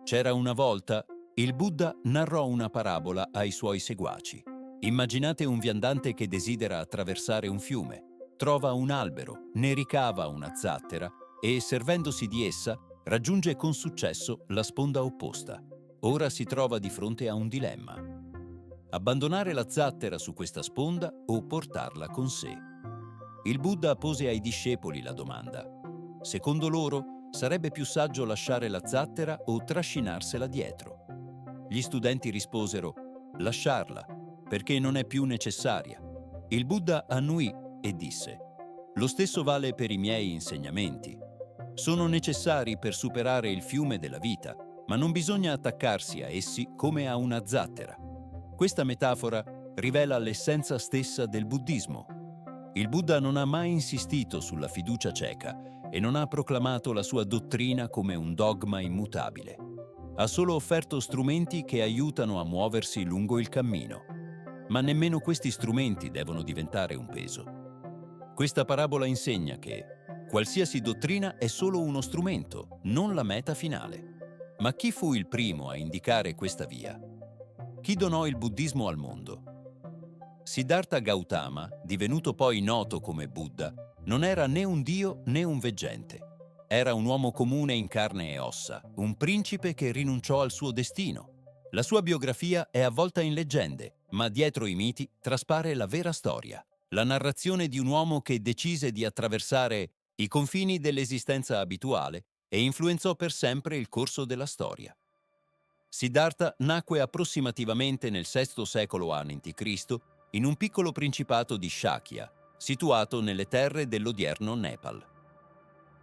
C'era una volta, il Buddha narrò una parabola ai suoi seguaci. Immaginate un viandante che desidera attraversare un fiume, trova un albero, ne ricava una zattera e, servendosi di essa, raggiunge con successo la sponda opposta. Ora si trova di fronte a un dilemma: abbandonare la zattera su questa sponda o portarla con sé. Il Buddha pose ai discepoli la domanda: secondo loro, sarebbe più saggio lasciare la zattera o trascinarsela dietro? Gli studenti risposero: lasciarla, perché non è più necessaria. Il Buddha annuì e disse: lo stesso vale per i miei insegnamenti. Sono necessari per superare il fiume della vita, ma non bisogna attaccarsi a essi come a una zattera. Questa metafora rivela l'essenza stessa del buddismo. Il Buddha non ha mai insistito sulla fiducia cieca e non ha proclamato la sua dottrina come un dogma immutabile. Ha solo offerto strumenti che aiutano a muoversi lungo il cammino. Ma nemmeno questi strumenti devono diventare un peso. Questa parabola insegna che qualsiasi dottrina è solo uno strumento, non la meta finale. Ma chi fu il primo a indicare questa via? Chi donò il buddismo al mondo? Siddhartha Gautama, divenuto poi noto come Buddha, non era né un dio né un veggente. Era un uomo comune in carne e ossa, un principe che rinunciò al suo destino. La sua biografia è avvolta in leggende, ma dietro i miti traspare la vera storia, la narrazione di un uomo che decise di attraversare i confini dell'esistenza abituale e influenzò per sempre il corso della storia. Siddhartha nacque approssimativamente nel VI secolo a.C. in un piccolo principato di Shakya, situato nelle terre dell'odierno Nepal.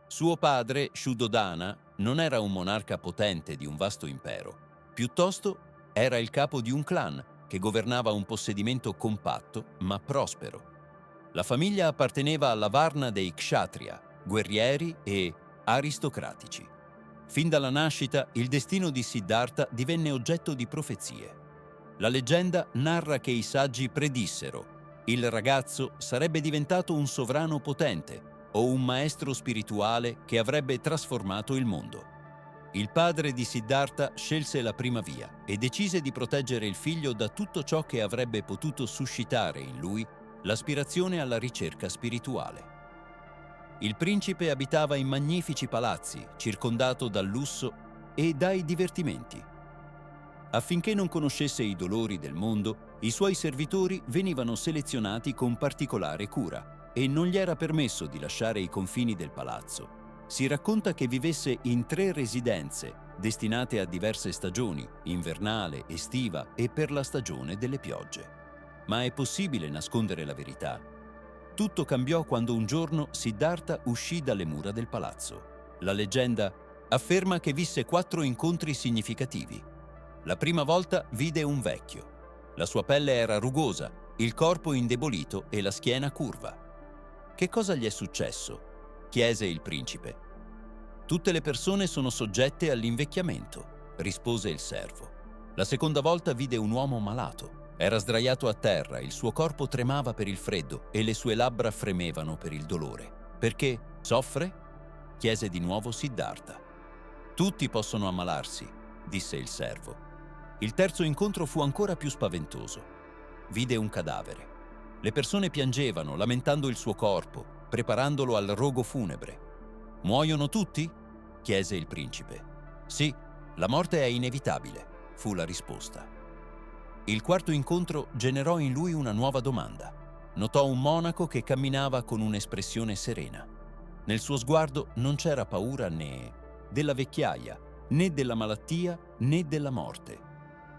Suo padre, Shuddhodana, non era un monarca potente di un vasto impero, piuttosto era il capo di un clan che governava un possedimento compatto ma prospero. La famiglia apparteneva alla Varna dei Kshatriya, guerrieri e aristocratici. Fin dalla nascita, il destino di Siddhartha divenne oggetto di profezie. La leggenda narra che i saggi predissero: il ragazzo sarebbe diventato un sovrano potente o un maestro spirituale che avrebbe trasformato il mondo. Il padre di Siddhartha scelse la prima via e decise di proteggere il figlio da tutto ciò che avrebbe potuto suscitare in lui l'aspirazione alla ricerca spirituale. Il principe abitava in magnifici palazzi, circondato dal lusso e dai divertimenti. Affinché non conoscesse i dolori del mondo, i suoi servitori venivano selezionati con particolare cura e non gli era permesso di lasciare i confini del palazzo. Si racconta che vivesse in 3 residenze, destinate a diverse stagioni, invernale, estiva e per la stagione delle piogge. Ma è possibile nascondere la verità? Tutto cambiò quando un giorno Siddhartha uscì dalle mura del palazzo. La leggenda afferma che visse 4 incontri significativi. La prima volta vide un vecchio. La sua pelle era rugosa, il corpo indebolito e la schiena curva. «Che cosa gli è successo?» chiese il principe. «Tutte le persone sono soggette all'invecchiamento», rispose il servo. La seconda volta vide un uomo malato. Era sdraiato a terra, il suo corpo tremava per il freddo e le sue labbra fremevano per il dolore. «Perché? Soffre?» chiese di nuovo Siddhartha. «Tutti possono ammalarsi», disse il servo. Il terzo incontro fu ancora più spaventoso. Vide un cadavere. Le persone piangevano, lamentando il suo corpo, preparandolo al rogo funebre. «Muoiono tutti?» chiese il principe. «Sì, la morte è inevitabile», fu la risposta. Il quarto incontro generò in lui una nuova domanda. Notò un monaco che camminava con un'espressione serena. Nel suo sguardo non c'era paura né della vecchiaia, né della malattia, né della morte.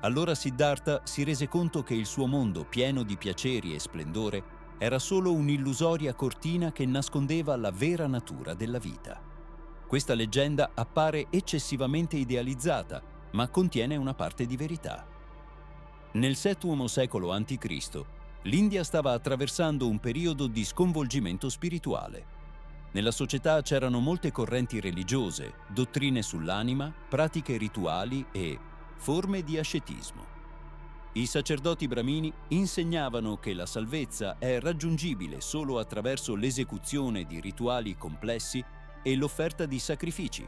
Allora Siddhartha si rese conto che il suo mondo, pieno di piaceri e splendore, era solo un'illusoria cortina che nascondeva la vera natura della vita. Questa leggenda appare eccessivamente idealizzata, ma contiene una parte di verità. Nel VII secolo a.C., l'India stava attraversando un periodo di sconvolgimento spirituale. Nella società c'erano molte correnti religiose, dottrine sull'anima, pratiche rituali e forme di ascetismo. I sacerdoti brahmini insegnavano che la salvezza è raggiungibile solo attraverso l'esecuzione di rituali complessi e l'offerta di sacrifici.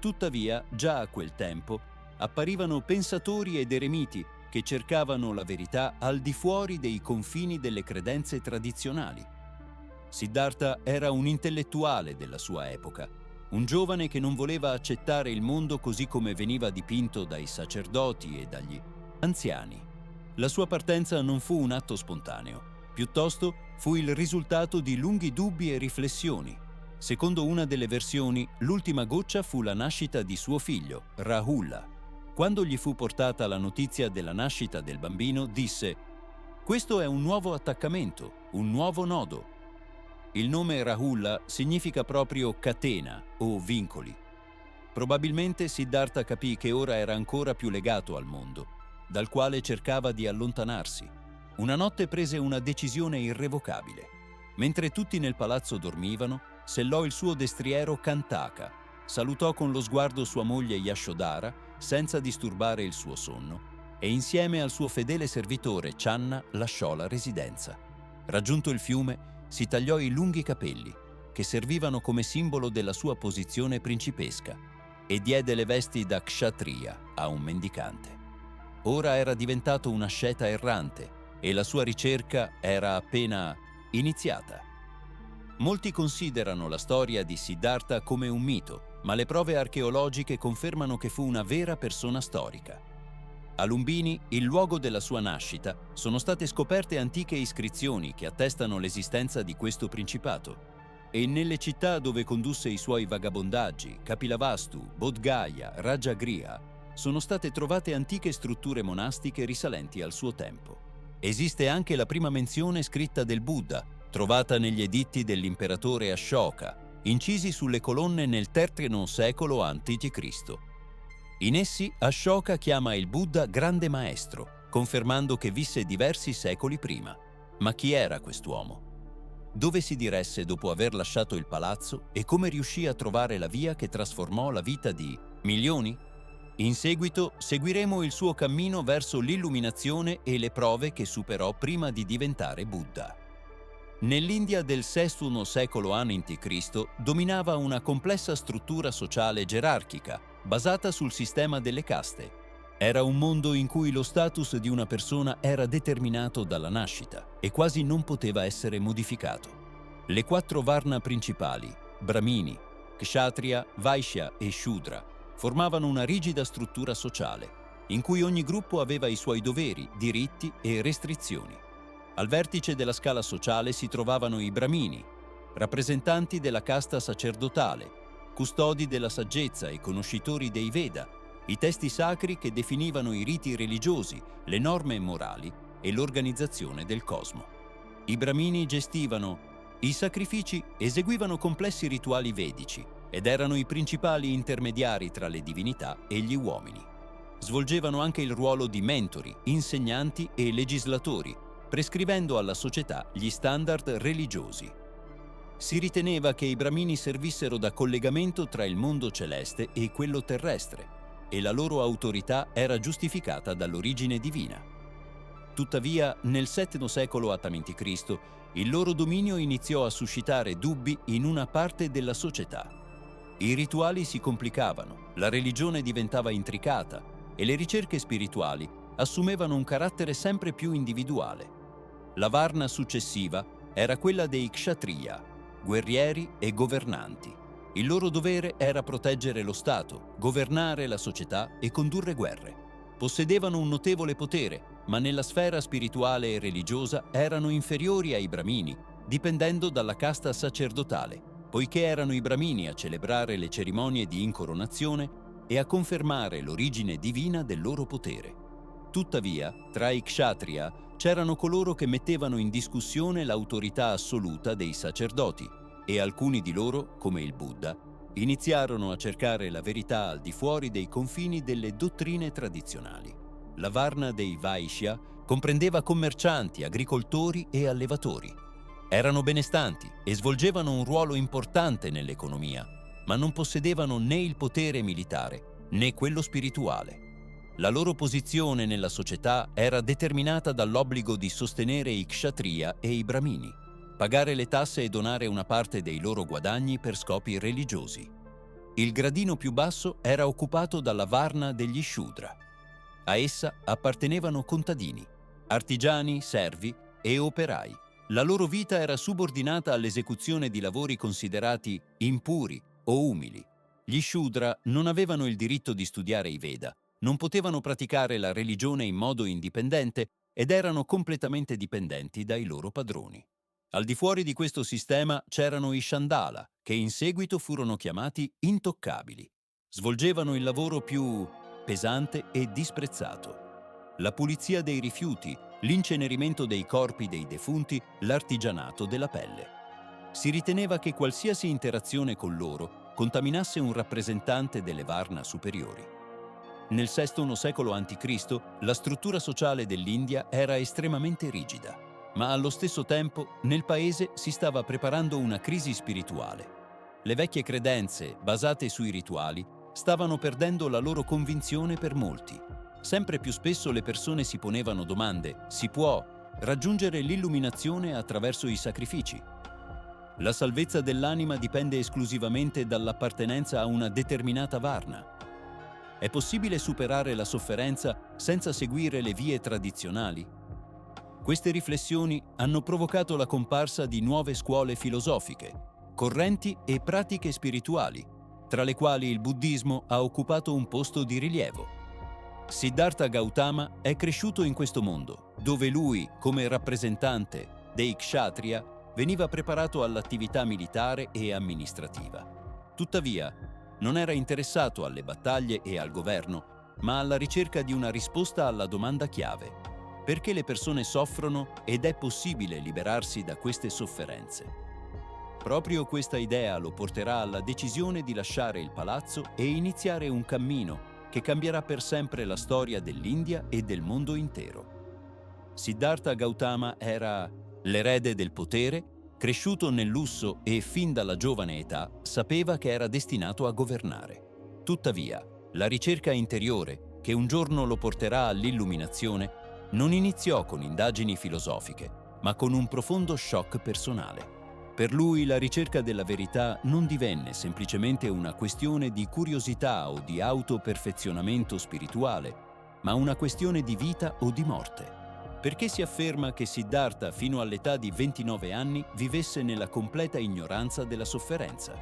Tuttavia, già a quel tempo, apparivano pensatori ed eremiti che cercavano la verità al di fuori dei confini delle credenze tradizionali. Siddhartha era un intellettuale della sua epoca, un giovane che non voleva accettare il mondo così come veniva dipinto dai sacerdoti e dagli anziani. La sua partenza non fu un atto spontaneo, piuttosto fu il risultato di lunghi dubbi e riflessioni. Secondo una delle versioni, l'ultima goccia fu la nascita di suo figlio, Rahula. Quando gli fu portata la notizia della nascita del bambino, disse: «Questo è un nuovo attaccamento, un nuovo nodo». Il nome Rahula significa proprio catena o vincoli. Probabilmente Siddhartha capì che ora era ancora più legato al mondo, dal quale cercava di allontanarsi. Una notte prese una decisione irrevocabile. Mentre tutti nel palazzo dormivano, sellò il suo destriero Kantaka, salutò con lo sguardo sua moglie Yashodhara senza disturbare il suo sonno e insieme al suo fedele servitore Channa lasciò la residenza. Raggiunto il fiume, si tagliò i lunghi capelli, che servivano come simbolo della sua posizione principesca, e diede le vesti da kshatriya a un mendicante. Ora era diventato una asceta errante e la sua ricerca era appena iniziata. Molti considerano la storia di Siddhartha come un mito, ma le prove archeologiche confermano che fu una vera persona storica. A Lumbini, il luogo della sua nascita, sono state scoperte antiche iscrizioni che attestano l'esistenza di questo principato. E nelle città dove condusse i suoi vagabondaggi, Kapilavastu, Bodh Gaya, Rajagriha, sono state trovate antiche strutture monastiche risalenti al suo tempo. Esiste anche la prima menzione scritta del Buddha, trovata negli editti dell'imperatore Ashoka, incisi sulle colonne nel III secolo a.C. In essi Ashoka chiama il Buddha grande maestro, confermando che visse diversi secoli prima. Ma chi era quest'uomo? Dove si diresse dopo aver lasciato il palazzo e come riuscì a trovare la via che trasformò la vita di milioni? In seguito seguiremo il suo cammino verso l'illuminazione e le prove che superò prima di diventare Buddha. Nell'India del VI secolo a.C. dominava una complessa struttura sociale gerarchica, basata sul sistema delle caste. Era un mondo in cui lo status di una persona era determinato dalla nascita e quasi non poteva essere modificato. Le 4 varna principali, Brahmini, Kshatriya, Vaishya e Shudra, formavano una rigida struttura sociale, in cui ogni gruppo aveva i suoi doveri, diritti e restrizioni. Al vertice della scala sociale si trovavano i Brahmini, rappresentanti della casta sacerdotale, custodi della saggezza e conoscitori dei Veda, i testi sacri che definivano i riti religiosi, le norme morali e l'organizzazione del cosmo. I Brahmini gestivano i sacrifici, eseguivano complessi rituali vedici ed erano i principali intermediari tra le divinità e gli uomini. Svolgevano anche il ruolo di mentori, insegnanti e legislatori, prescrivendo alla società gli standard religiosi. Si riteneva che i Brahmini servissero da collegamento tra il mondo celeste e quello terrestre, e la loro autorità era giustificata dall'origine divina. Tuttavia, nel VII secolo a.C., il loro dominio iniziò a suscitare dubbi in una parte della società. I rituali si complicavano, la religione diventava intricata e le ricerche spirituali assumevano un carattere sempre più individuale. La varna successiva era quella dei kshatriya, guerrieri e governanti. Il loro dovere era proteggere lo Stato, governare la società e condurre guerre. Possedevano un notevole potere, ma nella sfera spirituale e religiosa erano inferiori ai Brahmini, dipendendo dalla casta sacerdotale, poiché erano i Brahmini a celebrare le cerimonie di incoronazione e a confermare l'origine divina del loro potere. Tuttavia, tra i kshatriya c'erano coloro che mettevano in discussione l'autorità assoluta dei sacerdoti e alcuni di loro, come il Buddha, iniziarono a cercare la verità al di fuori dei confini delle dottrine tradizionali. La varna dei Vaishya comprendeva commercianti, agricoltori e allevatori. Erano benestanti e svolgevano un ruolo importante nell'economia, ma non possedevano né il potere militare né quello spirituale. La loro posizione nella società era determinata dall'obbligo di sostenere i kshatriya e i brahmini, pagare le tasse e donare una parte dei loro guadagni per scopi religiosi. Il gradino più basso era occupato dalla varna degli Shudra. A essa appartenevano contadini, artigiani, servi e operai. La loro vita era subordinata all'esecuzione di lavori considerati impuri o umili. Gli Shudra non avevano il diritto di studiare i Veda, non potevano praticare la religione in modo indipendente ed erano completamente dipendenti dai loro padroni. Al di fuori di questo sistema c'erano i Chandala, che in seguito furono chiamati intoccabili. Svolgevano il lavoro più pesante e disprezzato: la pulizia dei rifiuti, l'incenerimento dei corpi dei defunti, l'artigianato della pelle. Si riteneva che qualsiasi interazione con loro contaminasse un rappresentante delle Varna superiori. Nel VI secolo a.C. la struttura sociale dell'India era estremamente rigida, ma allo stesso tempo nel paese si stava preparando una crisi spirituale. Le vecchie credenze, basate sui rituali, stavano perdendo la loro convinzione per molti. Sempre più spesso le persone si ponevano domande: si può raggiungere l'illuminazione attraverso i sacrifici? La salvezza dell'anima dipende esclusivamente dall'appartenenza a una determinata varna. È possibile superare la sofferenza senza seguire le vie tradizionali? Queste riflessioni hanno provocato la comparsa di nuove scuole filosofiche, correnti e pratiche spirituali, tra le quali il buddismo ha occupato un posto di rilievo. Siddhartha Gautama è cresciuto in questo mondo, dove lui, come rappresentante dei kshatriya, veniva preparato all'attività militare e amministrativa. Tuttavia, non era interessato alle battaglie e al governo, ma alla ricerca di una risposta alla domanda chiave: perché le persone soffrono ed è possibile liberarsi da queste sofferenze? Proprio questa idea lo porterà alla decisione di lasciare il palazzo e iniziare un cammino che cambierà per sempre la storia dell'India e del mondo intero. Siddhartha Gautama era l'erede del potere, cresciuto nel lusso e fin dalla giovane età sapeva che era destinato a governare. Tuttavia, la ricerca interiore, che un giorno lo porterà all'illuminazione, non iniziò con indagini filosofiche, ma con un profondo shock personale. Per lui la ricerca della verità non divenne semplicemente una questione di curiosità o di autoperfezionamento spirituale, ma una questione di vita o di morte. Perché si afferma che Siddhartha fino all'età di 29 anni vivesse nella completa ignoranza della sofferenza.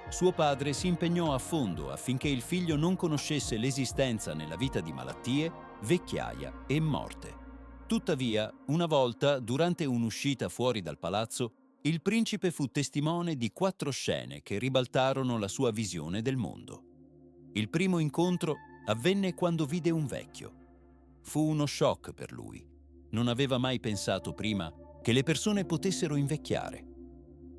Suo padre si impegnò a fondo affinché il figlio non conoscesse l'esistenza nella vita di malattie, vecchiaia e morte. Tuttavia, una volta, durante un'uscita fuori dal palazzo, il principe fu testimone di 4 scene che ribaltarono la sua visione del mondo. Il primo incontro avvenne quando vide un vecchio. Fu uno shock per lui. Non aveva mai pensato prima che le persone potessero invecchiare.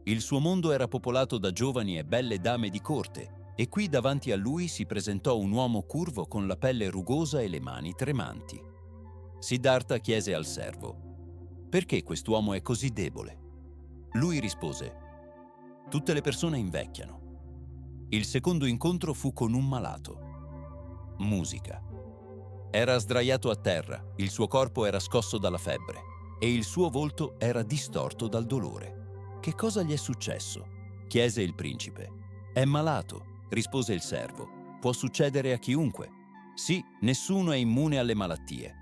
Il suo mondo era popolato da giovani e belle dame di corte, e qui davanti a lui si presentò un uomo curvo con la pelle rugosa e le mani tremanti. Siddhartha chiese al servo: «Perché quest'uomo è così debole?» Lui rispose: «Tutte le persone invecchiano». Il secondo incontro fu con un malato. Musica. Era sdraiato a terra, il suo corpo era scosso dalla febbre e il suo volto era distorto dal dolore. «Che cosa gli è successo?» chiese il principe. «È malato», rispose il servo. «Può succedere a chiunque». «Sì, nessuno è immune alle malattie».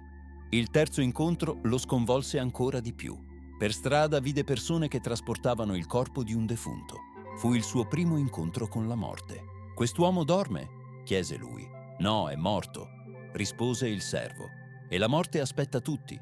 Il terzo incontro lo sconvolse ancora di più. Per strada vide persone che trasportavano il corpo di un defunto. Fu il suo primo incontro con la morte. «Quest'uomo dorme?» chiese lui. «No, è morto», rispose il servo. «E la morte aspetta tutti?»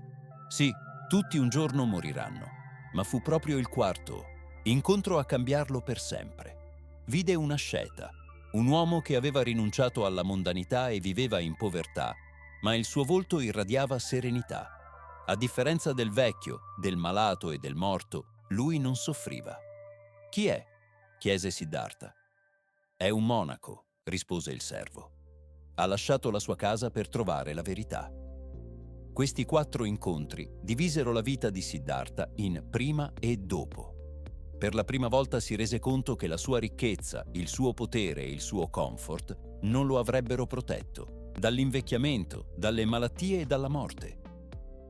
«Sì, tutti un giorno moriranno». Ma fu proprio il quarto incontro a cambiarlo per sempre. Vide una scelta, un uomo che aveva rinunciato alla mondanità e viveva in povertà, ma il suo volto irradiava serenità. A differenza del vecchio, del malato e del morto, lui non soffriva. «Chi è?» chiese Siddhartha. «È un monaco», rispose il servo. Ha lasciato la sua casa per trovare la verità. Questi 4 incontri divisero la vita di Siddhartha in prima e dopo. Per la prima volta si rese conto che la sua ricchezza, il suo potere e il suo comfort non lo avrebbero protetto dall'invecchiamento, dalle malattie e dalla morte.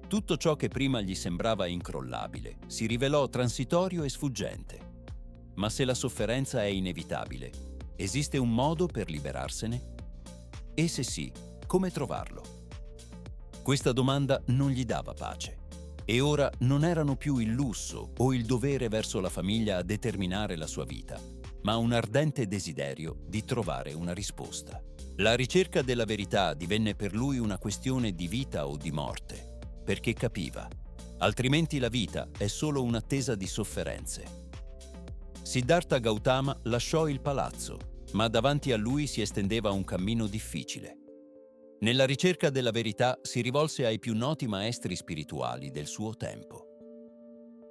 Tutto ciò che prima gli sembrava incrollabile si rivelò transitorio e sfuggente. Ma se la sofferenza è inevitabile, Esiste un modo per liberarsene? E se sì, come trovarlo? Questa domanda non gli dava pace. E ora non erano più il lusso o il dovere verso la famiglia a determinare la sua vita, ma un ardente desiderio di trovare una risposta. La ricerca della verità divenne per lui una questione di vita o di morte, perché capiva, altrimenti la vita è solo un'attesa di sofferenze. Siddhartha Gautama lasciò il palazzo, ma davanti a lui si estendeva un cammino difficile. Nella ricerca della verità si rivolse ai più noti maestri spirituali del suo tempo.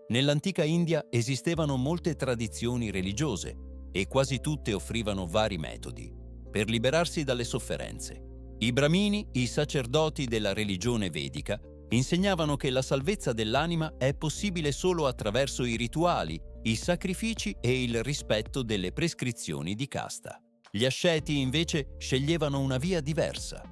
Nell'antica India esistevano molte tradizioni religiose e quasi tutte offrivano vari metodi per liberarsi dalle sofferenze. I Brahmini, i sacerdoti della religione vedica, insegnavano che la salvezza dell'anima è possibile solo attraverso i rituali, i sacrifici e il rispetto delle prescrizioni di casta. Gli asceti invece sceglievano una via diversa.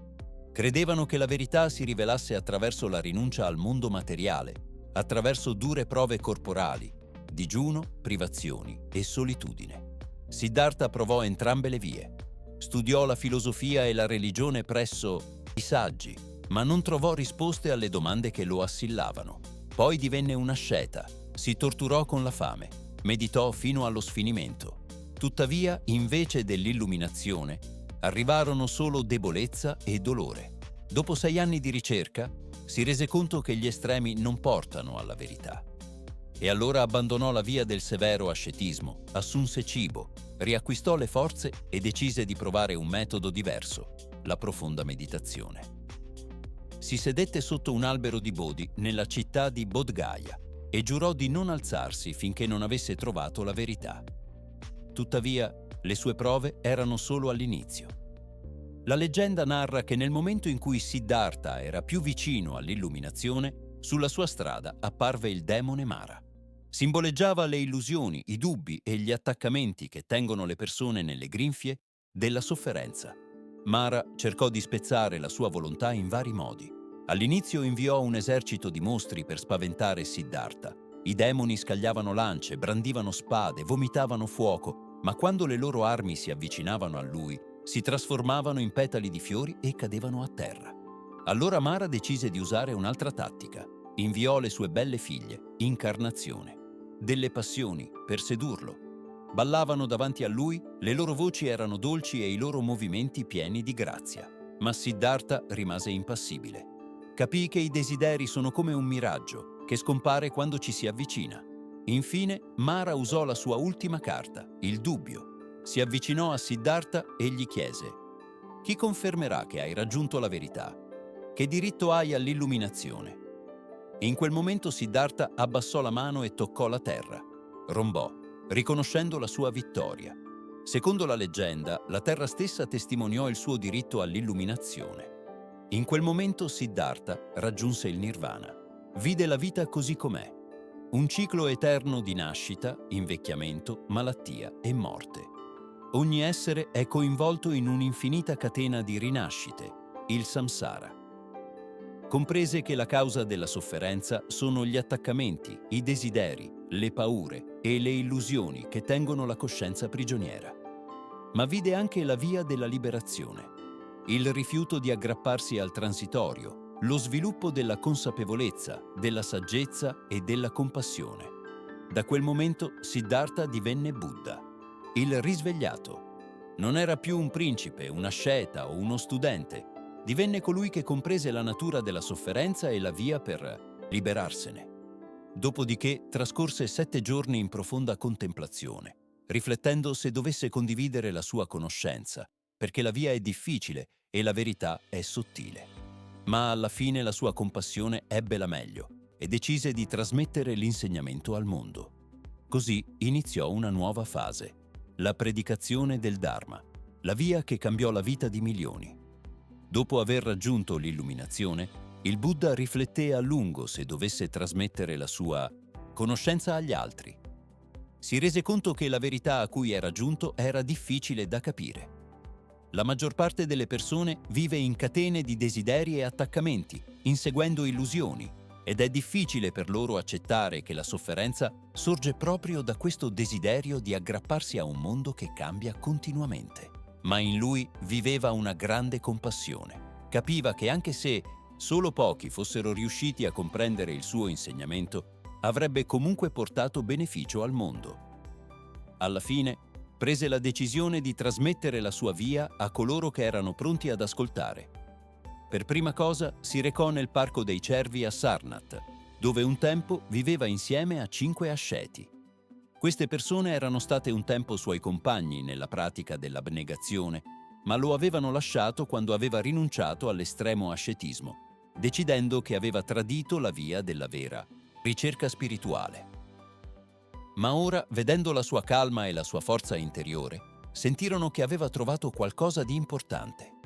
Credevano che la verità si rivelasse attraverso la rinuncia al mondo materiale, attraverso dure prove corporali, digiuno, privazioni e solitudine. Siddhartha provò entrambe le vie. Studiò la filosofia e la religione presso i saggi, ma non trovò risposte alle domande che lo assillavano. Poi divenne una scelta, si torturò con la fame, meditò fino allo sfinimento. Tuttavia, invece dell'illuminazione, arrivarono solo debolezza e dolore. Dopo 6 anni di ricerca, si rese conto che gli estremi non portano alla verità. E allora abbandonò la via del severo ascetismo, assunse cibo, riacquistò le forze e decise di provare un metodo diverso, la profonda meditazione. Si sedette sotto un albero di Bodhi nella città di Bodh Gaya e giurò di non alzarsi finché non avesse trovato la verità. Tuttavia, le sue prove erano solo all'inizio. La leggenda narra che nel momento in cui Siddhartha era più vicino all'illuminazione, sulla sua strada apparve il demone Mara. Simboleggiava le illusioni, i dubbi e gli attaccamenti che tengono le persone nelle grinfie della sofferenza. Mara cercò di spezzare la sua volontà in vari modi. All'inizio inviò un esercito di mostri per spaventare Siddhartha. I demoni scagliavano lance, brandivano spade, vomitavano fuoco, ma quando le loro armi si avvicinavano a lui, si trasformavano in petali di fiori e cadevano a terra. Allora Mara decise di usare un'altra tattica. Inviò le sue belle figlie, incarnazione, delle passioni, per sedurlo. Ballavano davanti a lui, le loro voci erano dolci e i loro movimenti pieni di grazia. Ma Siddhartha rimase impassibile. Capì che i desideri sono come un miraggio che scompare quando ci si avvicina. Infine, Mara usò la sua ultima carta, il dubbio. Si avvicinò a Siddhartha e gli chiese: «Chi confermerà che hai raggiunto la verità? Che diritto hai all'illuminazione?» In quel momento Siddhartha abbassò la mano e toccò la terra. Rombò, riconoscendo la sua vittoria. Secondo la leggenda, la terra stessa testimoniò il suo diritto all'illuminazione. In quel momento Siddhartha raggiunse il nirvana. Vide la vita così com'è. Un ciclo eterno di nascita, invecchiamento, malattia e morte. Ogni essere è coinvolto in un'infinita catena di rinascite, il samsara. Comprese che la causa della sofferenza sono gli attaccamenti, i desideri, le paure e le illusioni che tengono la coscienza prigioniera. Ma vide anche la via della liberazione, il rifiuto di aggrapparsi al transitorio, lo sviluppo della consapevolezza, della saggezza e della compassione. Da quel momento Siddhartha divenne Buddha, il risvegliato. Non era più un principe, una scelta o uno studente. Divenne colui che comprese la natura della sofferenza e la via per liberarsene. Dopodiché trascorse 7 giorni in profonda contemplazione, riflettendo se dovesse condividere la sua conoscenza, perché la via è difficile e la verità è sottile. Ma alla fine la sua compassione ebbe la meglio e decise di trasmettere l'insegnamento al mondo. Così iniziò una nuova fase, la predicazione del Dharma, la via che cambiò la vita di milioni. Dopo aver raggiunto l'illuminazione, il Buddha rifletté a lungo se dovesse trasmettere la sua conoscenza agli altri. Si rese conto che la verità a cui era giunto era difficile da capire. La maggior parte delle persone vive in catene di desideri e attaccamenti, inseguendo illusioni, ed è difficile per loro accettare che la sofferenza sorge proprio da questo desiderio di aggrapparsi a un mondo che cambia continuamente. Ma in lui viveva una grande compassione. Capiva che anche se solo pochi fossero riusciti a comprendere il suo insegnamento, avrebbe comunque portato beneficio al mondo. Alla fine, prese la decisione di trasmettere la sua via a coloro che erano pronti ad ascoltare. Per prima cosa si recò nel Parco dei Cervi a Sarnath, dove un tempo viveva insieme a 5 asceti. Queste persone erano state un tempo suoi compagni nella pratica dell'abnegazione, ma lo avevano lasciato quando aveva rinunciato all'estremo ascetismo, decidendo che aveva tradito la via della vera ricerca spirituale. Ma ora, vedendo la sua calma e la sua forza interiore, sentirono che aveva trovato qualcosa di importante.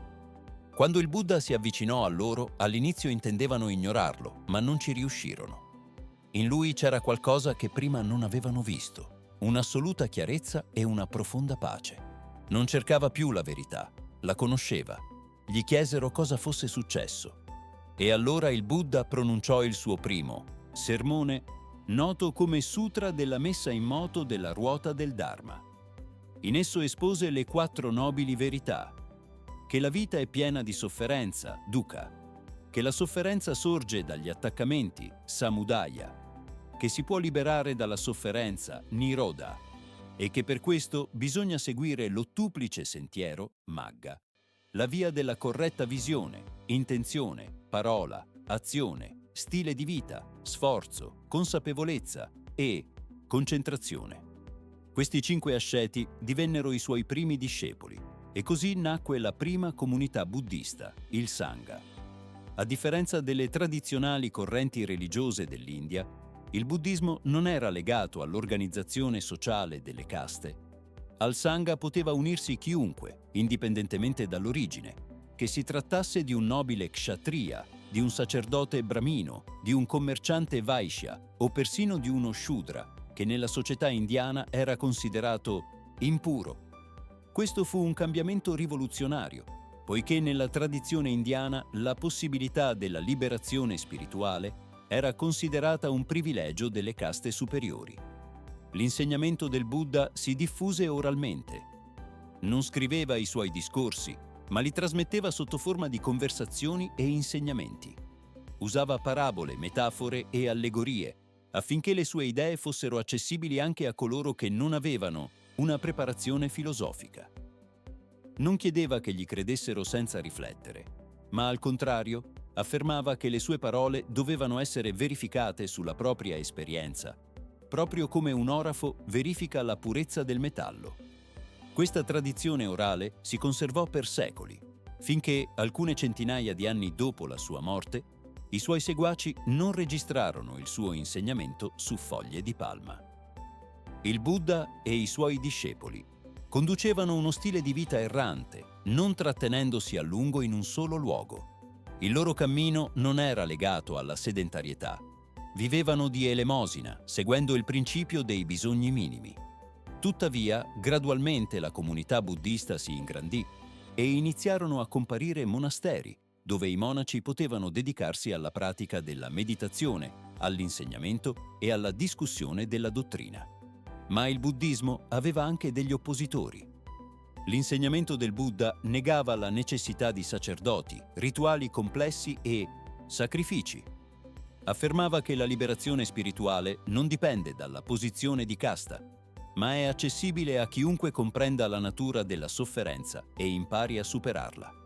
Quando il Buddha si avvicinò a loro, all'inizio intendevano ignorarlo, ma non ci riuscirono. In lui c'era qualcosa che prima non avevano visto, un'assoluta chiarezza e una profonda pace. Non cercava più la verità, la conosceva. Gli chiesero cosa fosse successo. E allora il Buddha pronunciò il suo primo sermone, noto come Sutra della messa in moto della ruota del Dharma. In esso espose le 4 nobili verità: che la vita è piena di sofferenza, dukkha, che la sofferenza sorge dagli attaccamenti, samudaya, che si può liberare dalla sofferenza, nirodha, e che per questo bisogna seguire l'ottuplice sentiero, magga, la via della corretta visione, intenzione, parola, azione, stile di vita, sforzo, consapevolezza e concentrazione. Questi 5 asceti divennero i suoi primi discepoli e così nacque la prima comunità buddista, il Sangha. A differenza delle tradizionali correnti religiose dell'India, il buddismo non era legato all'organizzazione sociale delle caste. Al Sangha poteva unirsi chiunque, indipendentemente dall'origine, che si trattasse di un nobile kshatriya, di un sacerdote brahmino, di un commerciante vaishya o persino di uno shudra, che nella società indiana era considerato impuro. Questo fu un cambiamento rivoluzionario, poiché nella tradizione indiana la possibilità della liberazione spirituale era considerata un privilegio delle caste superiori. L'insegnamento del Buddha si diffuse oralmente. Non scriveva i suoi discorsi, ma li trasmetteva sotto forma di conversazioni e insegnamenti. Usava parabole, metafore e allegorie, affinché le sue idee fossero accessibili anche a coloro che non avevano una preparazione filosofica. Non chiedeva che gli credessero senza riflettere, ma al contrario affermava che le sue parole dovevano essere verificate sulla propria esperienza, proprio come un orafo verifica la purezza del metallo. Questa tradizione orale si conservò per secoli, finché, alcune centinaia di anni dopo la sua morte, i suoi seguaci non registrarono il suo insegnamento su foglie di palma. Il Buddha e i suoi discepoli conducevano uno stile di vita errante, non trattenendosi a lungo in un solo luogo. Il loro cammino non era legato alla sedentarietà. Vivevano di elemosina, seguendo il principio dei bisogni minimi. Tuttavia, gradualmente la comunità buddista si ingrandì e iniziarono a comparire monasteri, dove i monaci potevano dedicarsi alla pratica della meditazione, all'insegnamento e alla discussione della dottrina. Ma il buddismo aveva anche degli oppositori. L'insegnamento del Buddha negava la necessità di sacerdoti, rituali complessi e sacrifici. Affermava che la liberazione spirituale non dipende dalla posizione di casta, ma è accessibile a chiunque comprenda la natura della sofferenza e impari a superarla.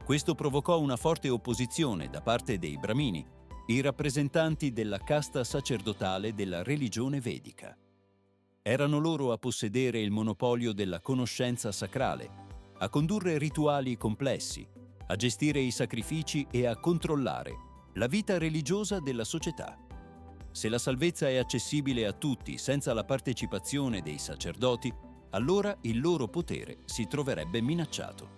Questo provocò una forte opposizione da parte dei Brahmini, i rappresentanti della casta sacerdotale della religione vedica. Erano loro a possedere il monopolio della conoscenza sacrale, a condurre rituali complessi, a gestire i sacrifici e a controllare la vita religiosa della società. Se la salvezza è accessibile a tutti senza la partecipazione dei sacerdoti, allora il loro potere si troverebbe minacciato.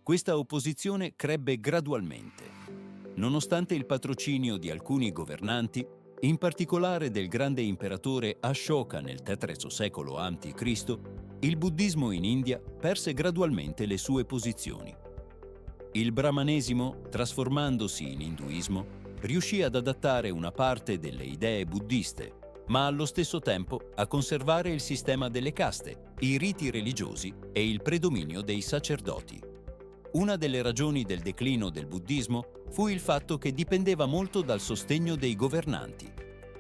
Questa opposizione crebbe gradualmente. Nonostante il patrocinio di alcuni governanti, in particolare del grande imperatore Ashoka nel III secolo a.C., il buddismo in India perse gradualmente le sue posizioni. Il brahmanesimo, trasformandosi in induismo, riuscì ad adattare una parte delle idee buddiste, ma allo stesso tempo a conservare il sistema delle caste, i riti religiosi e il predominio dei sacerdoti. Una delle ragioni del declino del buddismo fu il fatto che dipendeva molto dal sostegno dei governanti.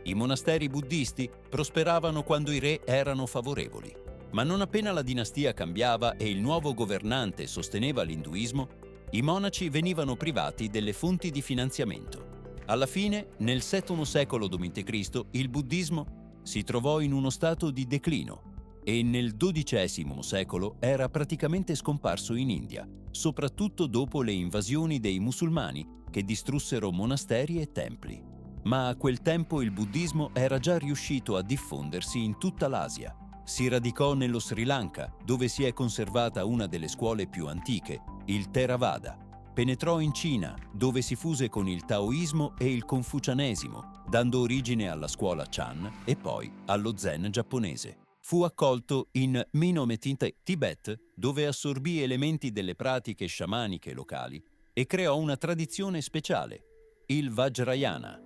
I monasteri buddisti prosperavano quando i re erano favorevoli, ma non appena la dinastia cambiava e il nuovo governante sosteneva l'induismo, i monaci venivano privati delle fonti di finanziamento. Alla fine, nel VII secolo d.C., il buddismo si trovò in uno stato di declino e nel XII secolo era praticamente scomparso in India, soprattutto dopo le invasioni dei musulmani che distrussero monasteri e templi. Ma a quel tempo il buddismo era già riuscito a diffondersi in tutta l'Asia. Si radicò nello Sri Lanka, dove si è conservata una delle scuole più antiche, il Theravada. Penetrò in Cina, dove si fuse con il taoismo e il confucianesimo, dando origine alla scuola Chan e poi allo Zen giapponese. Fu accolto in Minometinte, Tibet, dove assorbì elementi delle pratiche sciamaniche locali e creò una tradizione speciale, il Vajrayana.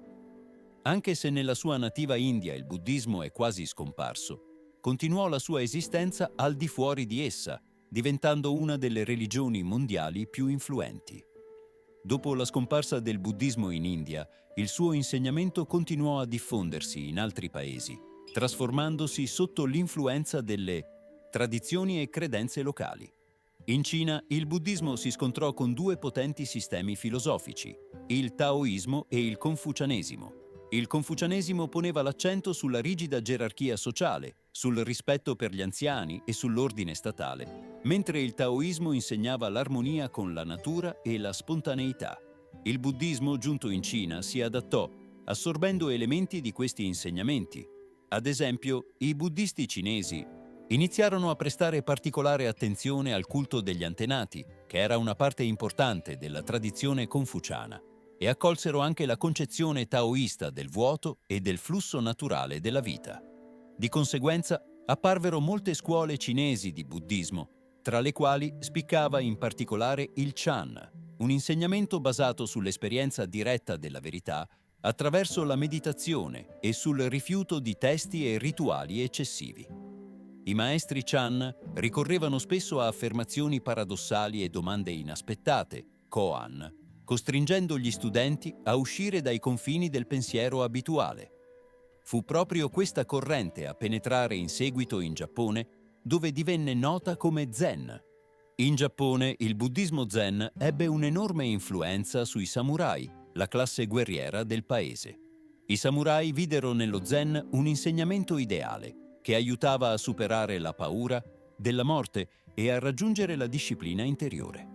Anche se nella sua nativa India il buddismo è quasi scomparso, continuò la sua esistenza al di fuori di essa, diventando una delle religioni mondiali più influenti. Dopo la scomparsa del buddismo in India, il suo insegnamento continuò a diffondersi in altri paesi, trasformandosi sotto l'influenza delle tradizioni e credenze locali. In Cina, il buddismo si scontrò con due potenti sistemi filosofici, il taoismo e il confucianesimo. Il confucianesimo poneva l'accento sulla rigida gerarchia sociale, sul rispetto per gli anziani e sull'ordine statale, mentre il taoismo insegnava l'armonia con la natura e la spontaneità. Il buddismo, giunto in Cina, si adattò, assorbendo elementi di questi insegnamenti. Ad esempio, i buddisti cinesi iniziarono a prestare particolare attenzione al culto degli antenati, che era una parte importante della tradizione confuciana, e accolsero anche la concezione taoista del vuoto e del flusso naturale della vita. Di conseguenza, apparvero molte scuole cinesi di buddismo, tra le quali spiccava in particolare il Chan, un insegnamento basato sull'esperienza diretta della verità attraverso la meditazione e sul rifiuto di testi e rituali eccessivi. I maestri Chan ricorrevano spesso a affermazioni paradossali e domande inaspettate, koan, costringendo gli studenti a uscire dai confini del pensiero abituale. Fu proprio questa corrente a penetrare in seguito in Giappone, dove divenne nota come Zen. In Giappone, il buddismo Zen ebbe un'enorme influenza sui samurai, la classe guerriera del paese. I samurai videro nello Zen un insegnamento ideale che aiutava a superare la paura della morte e a raggiungere la disciplina interiore.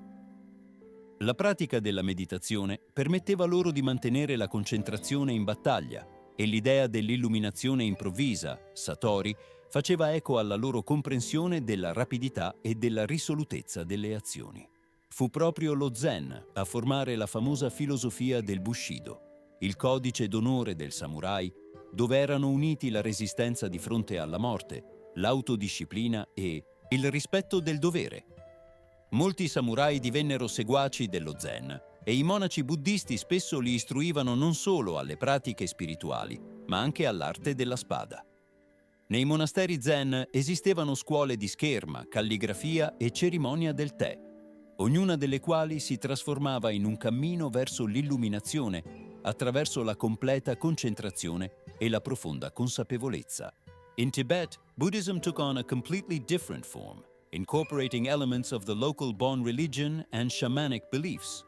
La pratica della meditazione permetteva loro di mantenere la concentrazione in battaglia e l'idea dell'illuminazione improvvisa, satori, faceva eco alla loro comprensione della rapidità e della risolutezza delle azioni. Fu proprio lo Zen a formare la famosa filosofia del Bushido, il codice d'onore del samurai, dove erano uniti la resistenza di fronte alla morte, l'autodisciplina e il rispetto del dovere. Molti samurai divennero seguaci dello Zen e i monaci buddisti spesso li istruivano non solo alle pratiche spirituali, ma anche all'arte della spada. Nei monasteri Zen esistevano scuole di scherma, calligrafia e cerimonia del tè, ognuna delle quali si trasformava in un cammino verso l'illuminazione attraverso la completa concentrazione e la profonda consapevolezza. In Tibet, Buddhism took on a completely different form, incorporating elements of the local Bon religion and shamanic beliefs.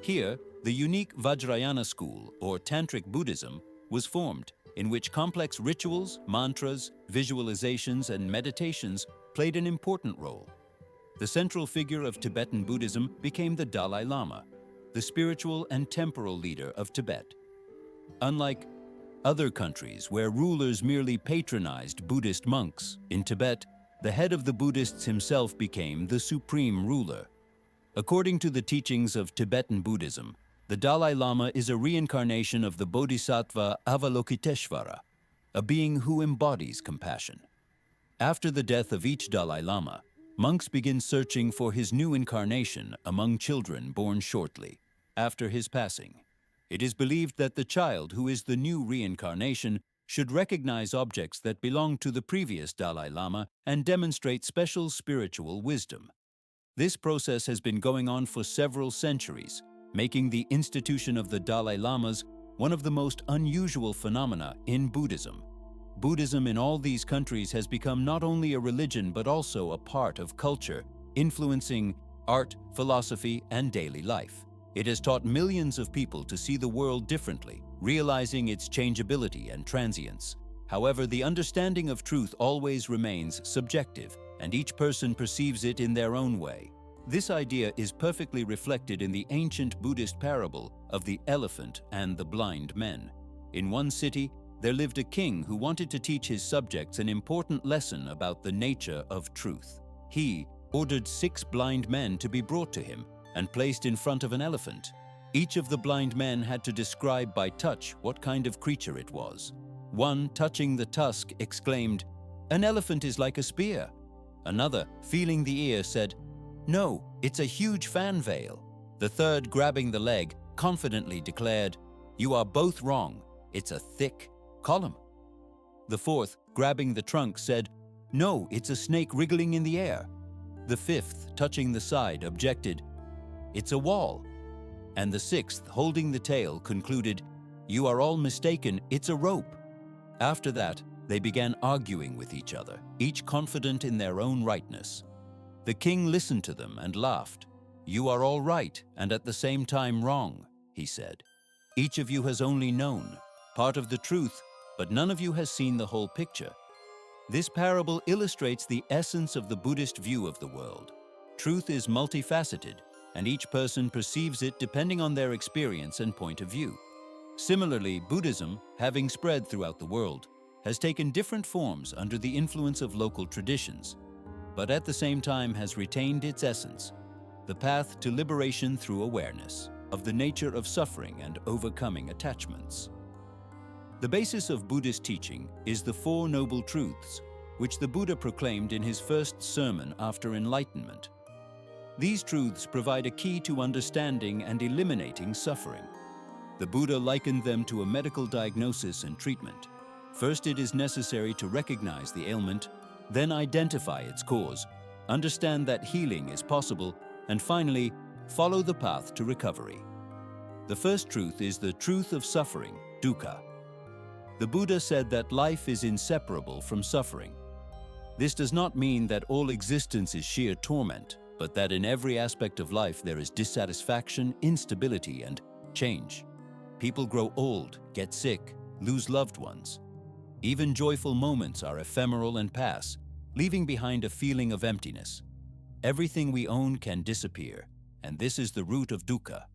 Here, the unique Vajrayana school, or Tantric Buddhism, was formed, in which complex rituals, mantras, visualizations, and meditations played an important role. The central figure of Tibetan Buddhism became the Dalai Lama, the spiritual and temporal leader of Tibet. Unlike other countries where rulers merely patronized Buddhist monks, in Tibet, the head of the Buddhists himself became the supreme ruler. According to the teachings of Tibetan Buddhism, the Dalai Lama is a reincarnation of the Bodhisattva Avalokiteshvara, a being who embodies compassion. After the death of each Dalai Lama, monks begin searching for his new incarnation among children born shortly after his passing. It is believed that the child, who is the new reincarnation, should recognize objects that belong to the previous Dalai Lama and demonstrate special spiritual wisdom. This process has been going on for several centuries, making the institution of the Dalai Lamas one of the most unusual phenomena in Buddhism. Buddhism in all these countries has become not only a religion but also a part of culture, influencing art, philosophy, and daily life. It has taught millions of people to see the world differently, realizing its changeability and transience. However, the understanding of truth always remains subjective, and each person perceives it in their own way. This idea is perfectly reflected in the ancient Buddhist parable of the elephant and the blind men. In one city, there lived a king who wanted to teach his subjects an important lesson about the nature of truth. He ordered 6 blind men to be brought to him and placed in front of an elephant. Each of the blind men had to describe by touch what kind of creature it was. One, touching the tusk, exclaimed, "An elephant is like a spear." Another, feeling the ear, said, "No, it's a huge fan veil." The third, grabbing the leg, confidently declared, "You are both wrong. It's a thick column." The fourth, grabbing the trunk, said, "No, it's a snake wriggling in the air." The fifth, touching the side, objected, "It's a wall." And the sixth, holding the tail, concluded, "You are all mistaken, it's a rope." After that, they began arguing with each other, each confident in their own rightness. The king listened to them and laughed. "You are all right and at the same time wrong," he said. "Each of you has only known part of the truth, but none of you has seen the whole picture." This parable illustrates the essence of the Buddhist view of the world. Truth is multifaceted, and each person perceives it depending on their experience and point of view. Similarly, Buddhism, having spread throughout the world, has taken different forms under the influence of local traditions, but at the same time has retained its essence, the path to liberation through awareness of the nature of suffering and overcoming attachments. The basis of Buddhist teaching is the Four Noble Truths, which the Buddha proclaimed in his first sermon after enlightenment. These truths provide a key to understanding and eliminating suffering. The Buddha likened them to a medical diagnosis and treatment. First, it is necessary to recognize the ailment, then identify its cause, understand that healing is possible, and finally, follow the path to recovery. The first truth is the truth of suffering, dukkha. The Buddha said that life is inseparable from suffering. This does not mean that all existence is sheer torment, but that in every aspect of life there is dissatisfaction, instability, and change. People grow old, get sick, lose loved ones. Even joyful moments are ephemeral and pass, leaving behind a feeling of emptiness. Everything we own can disappear, and this is the root of dukkha.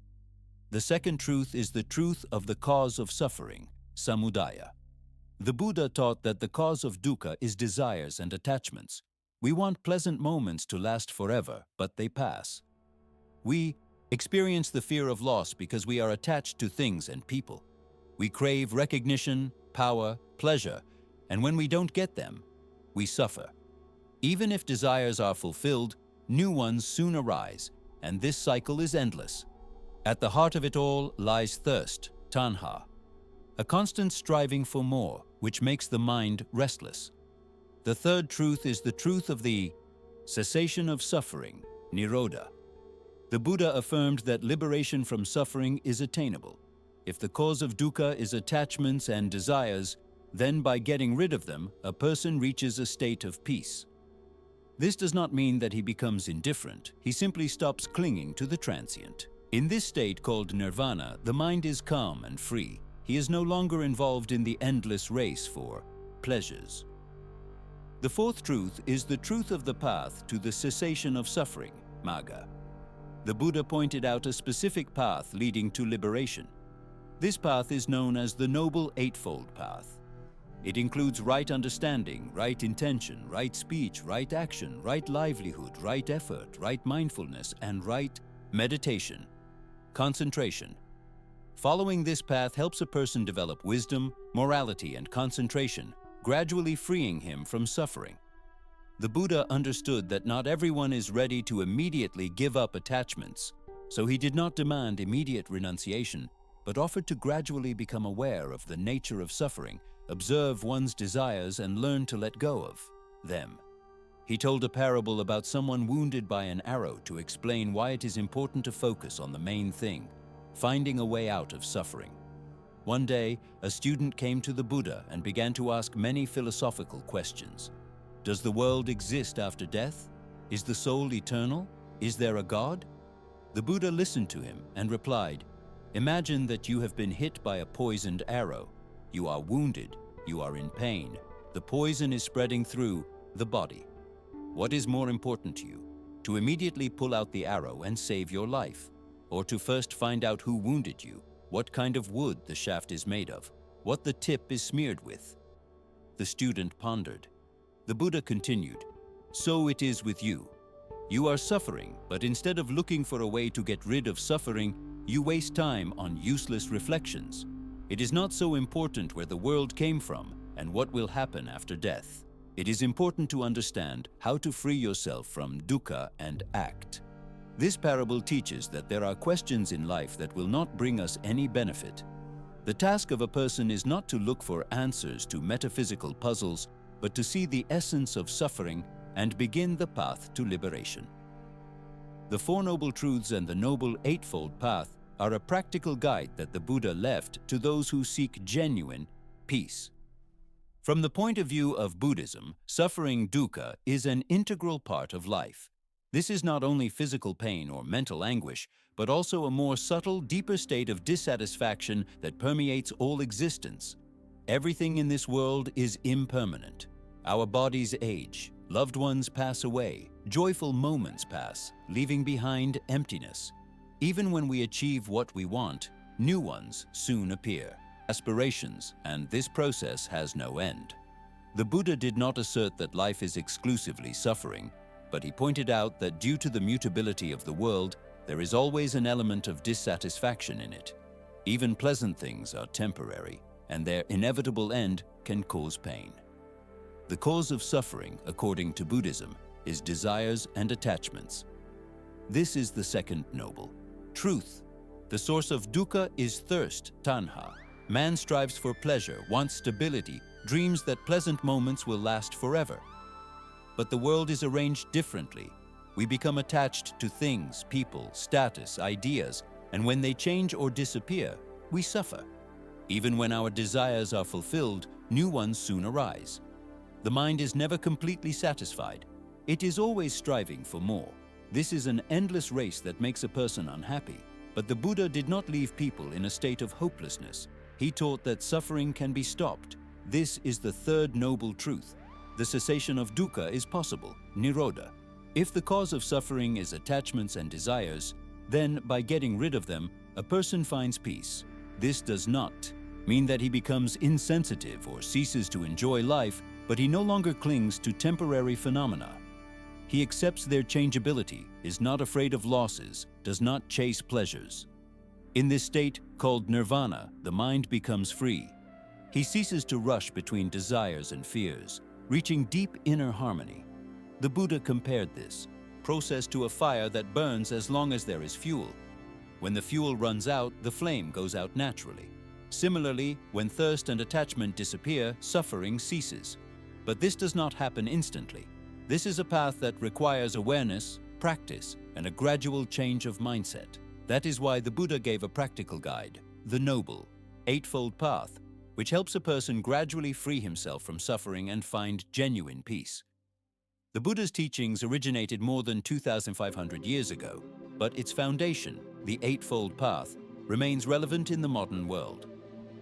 The second truth is the truth of the cause of suffering, samudaya. The Buddha taught that the cause of dukkha is desires and attachments. We want pleasant moments to last forever, but they pass. We experience the fear of loss because we are attached to things and people. We crave recognition, power, pleasure, and when we don't get them, we suffer. Even if desires are fulfilled, new ones soon arise, and this cycle is endless. At the heart of it all lies thirst, tanha, a constant striving for more, which makes the mind restless. The third truth is the truth of the cessation of suffering, nirodha. The Buddha affirmed that liberation from suffering is attainable. If the cause of dukkha is attachments and desires, then by getting rid of them, a person reaches a state of peace. This does not mean that he becomes indifferent. He simply stops clinging to the transient. In this state called nirvana, the mind is calm and free. He is no longer involved in the endless race for pleasures. The fourth truth is the truth of the path to the cessation of suffering, magga. The Buddha pointed out a specific path leading to liberation. This path is known as the Noble Eightfold Path. It includes right understanding, right intention, right speech, right action, right livelihood, right effort, right mindfulness, and right meditation, concentration. Following this path helps a person develop wisdom, morality, and concentration, gradually freeing him from suffering. The Buddha understood that not everyone is ready to immediately give up attachments, so he did not demand immediate renunciation, but offered to gradually become aware of the nature of suffering, observe one's desires, and learn to let go of them. He told a parable about someone wounded by an arrow to explain why it is important to focus on the main thing, finding a way out of suffering. One day, a student came to the Buddha and began to ask many philosophical questions. Does the world exist after death? Is the soul eternal? Is there a God? The Buddha listened to him and replied, "Imagine that you have been hit by a poisoned arrow. You are wounded, you are in pain. The poison is spreading through the body. What is more important to you? To immediately pull out the arrow and save your life? Or to first find out who wounded you, what kind of wood the shaft is made of, what the tip is smeared with?" The student pondered. The Buddha continued, "So it is with you. You are suffering, but instead of looking for a way to get rid of suffering, you waste time on useless reflections. It is not so important where the world came from and what will happen after death. It is important to understand how to free yourself from dukkha and act." This parable teaches that there are questions in life that will not bring us any benefit. The task of a person is not to look for answers to metaphysical puzzles, but to see the essence of suffering and begin the path to liberation. The Four Noble Truths and the Noble Eightfold Path are a practical guide that the Buddha left to those who seek genuine peace. From the point of view of Buddhism, suffering dukkha is an integral part of life. This is not only physical pain or mental anguish, but also a more subtle, deeper state of dissatisfaction that permeates all existence. Everything in this world is impermanent. Our bodies age, loved ones pass away, joyful moments pass, leaving behind emptiness. Even when we achieve what we want, new ones soon appear. Aspirations, and this process has no end. The Buddha did not assert that life is exclusively suffering, but he pointed out that due to the mutability of the world, there is always an element of dissatisfaction in it. Even pleasant things are temporary, and their inevitable end can cause pain. The cause of suffering, according to Buddhism, is desires and attachments. This is the second noble truth. The source of dukkha is thirst, tanha. Man strives for pleasure, wants stability, dreams that pleasant moments will last forever. But the world is arranged differently. We become attached to things, people, status, ideas, and when they change or disappear, we suffer. Even when our desires are fulfilled, new ones soon arise. The mind is never completely satisfied. It is always striving for more. This is an endless race that makes a person unhappy. But the Buddha did not leave people in a state of hopelessness. He taught that suffering can be stopped. This is the third noble truth. The cessation of dukkha is possible, nirodha. If the cause of suffering is attachments and desires, then by getting rid of them, a person finds peace. This does not mean that he becomes insensitive or ceases to enjoy life, but he no longer clings to temporary phenomena. He accepts their changeability, is not afraid of losses, does not chase pleasures. In this state, called nirvana, the mind becomes free. He ceases to rush between desires and fears, reaching deep inner harmony. The Buddha compared this process to a fire that burns as long as there is fuel. When the fuel runs out, the flame goes out naturally. Similarly, when thirst and attachment disappear, suffering ceases. But this does not happen instantly. This is a path that requires awareness, practice, and a gradual change of mindset. That is why the Buddha gave a practical guide, the Noble Eightfold Path, which helps a person gradually free himself from suffering and find genuine peace. The Buddha's teachings originated more than 2,500 years ago, but its foundation, the Eightfold Path, remains relevant in the modern world.